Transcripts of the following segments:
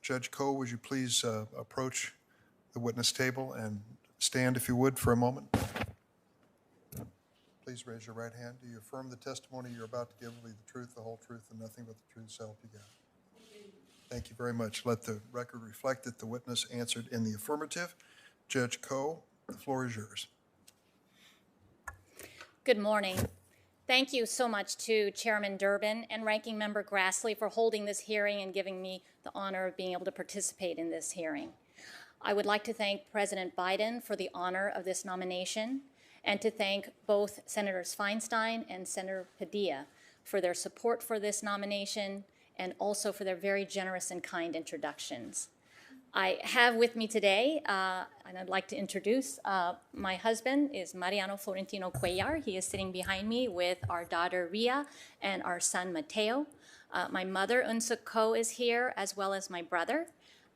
Judge Koh, would you please approach the witness table and stand, if you would, for a moment? Please raise your right hand. Do you affirm the testimony you're about to give will be the truth, the whole truth, and nothing but the truth, so help you God? Thank you very much. Let the record reflect that the witness answered in the affirmative. Judge Koh, the floor is yours. Good morning. Thank you so much to Chairman Durbin and Ranking Member Grassley for holding this hearing and giving me the honor of being able to participate in this hearing. I would like to thank President Biden for the honor of this nomination and to thank both Senators Feinstein and Senator Padilla for their support for this nomination and also for their very generous and kind introductions. I have with me today, and I'd like to introduce, my husband is Mariano Florentino Cuellar. He is sitting behind me with our daughter Ria and our son Mateo. My mother Unsa Koh is here, as well as my brother.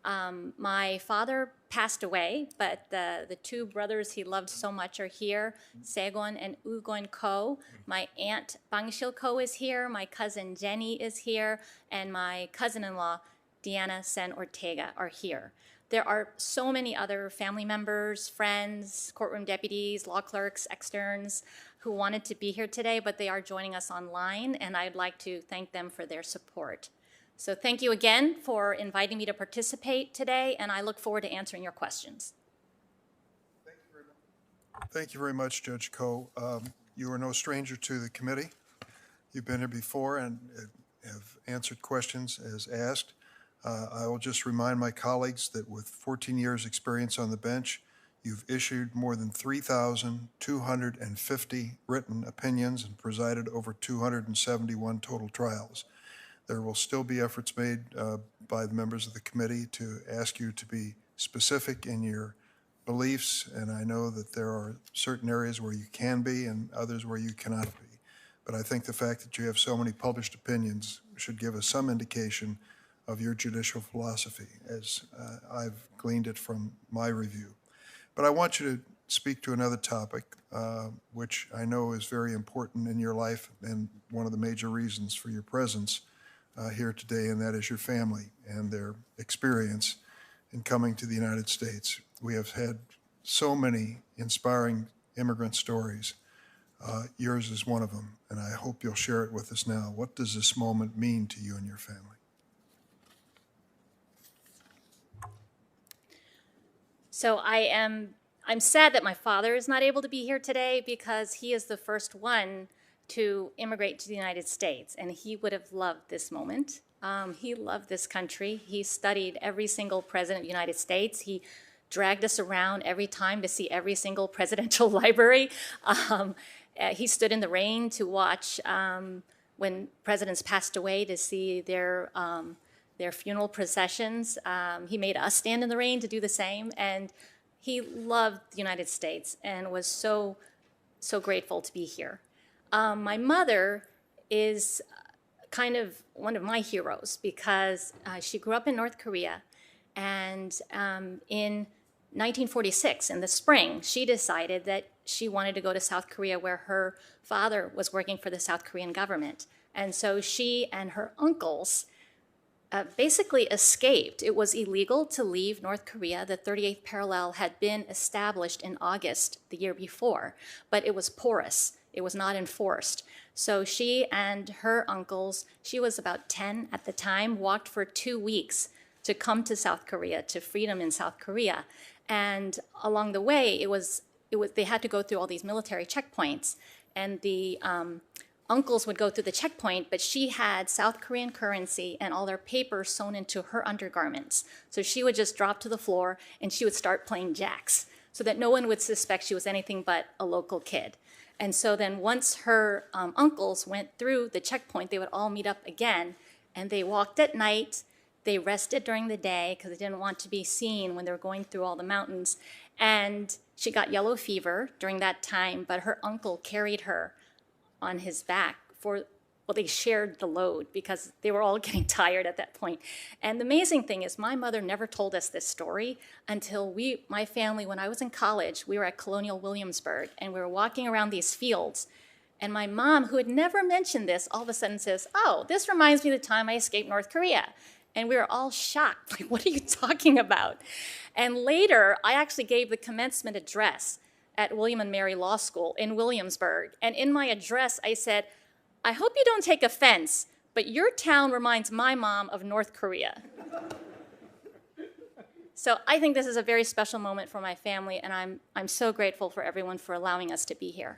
My father passed away, but the two brothers he loved so much are here, Segon and Ugon Koh. My aunt Bangshil Koh is here, my cousin Jenny is here, and my cousin-in-law Diana Sen Ortega are here. There are so many other family members, friends, courtroom deputies, law clerks, externs who wanted to be here today, but they are joining us online, and I'd like to thank them for their support. So thank you again for inviting me to participate today, and I look forward to answering your questions. Thank you very much, Judge Koh. You are no stranger to the committee. You've been here before and have answered questions as asked. I will just remind my colleagues that with 14 years' experience on the bench, you've issued more than 3,250 written opinions and presided over 271 total trials. There will still be efforts made by the members of the committee to ask you to be specific in your beliefs, and I know that there are certain areas where you can be and others where you cannot be. But I think the fact that you have so many published opinions should give us some indication of your judicial philosophy, as I've gleaned it from my review. But I want you to speak to another topic, which I know is very important in your life and one of the major reasons for your presence here today, and that is your family and their experience in coming to the United States. We have had so many inspiring immigrant stories. Yours is one of them, and I hope you'll share it with us now. What does this moment mean to you and your family? So I'm sad that my father is not able to be here today because he is the first one to immigrate to the United States, and he would have loved this moment. He loved this country. He studied every single president of the United States. He dragged us around every time to see every single presidential library. He stood in the rain to watch when presidents passed away to see their funeral processions. He made us stand in the rain to do the same, and he loved the United States and was so grateful to be here. My mother is kind of one of my heroes because she grew up in North Korea, and in 1946, in the spring, she decided that she wanted to go to South Korea, where her father was working for the South Korean government. And so she and her uncles basically escaped. It was illegal to leave North Korea. The 38th parallel had been established in August the year before, but it was porous. It was not enforced. So she and her uncles, she was about 10 at the time, walked for 2 weeks to come to South Korea, to freedom in South Korea. And along the way, they had to go through all these military checkpoints, and the uncles would go through the checkpoint, but she had South Korean currency and all their papers sewn into her undergarments. So she would just drop to the floor and she would start playing jacks so that no one would suspect she was anything but a local kid. And so then once her uncles went through the checkpoint, they would all meet up again, and they walked at night. They rested during the day because they didn't want to be seen when they were going through all the mountains. And she got yellow fever during that time, but her uncle carried her on his back they shared the load because they were all getting tired at that point. And the amazing thing is my mother never told us this story until my family, when I was in college, we were at Colonial Williamsburg, and we were walking around these fields. And my mom, who had never mentioned this, all of a sudden says, "Oh, this reminds me of the time I escaped North Korea." And we were all shocked, like, what are you talking about? And later, I actually gave the commencement address at William and Mary Law School in Williamsburg. And in my address, I said, I hope you don't take offense, but your town reminds my mom of North Korea. So I think this is a very special moment for my family, and I'm so grateful for everyone for allowing us to be here.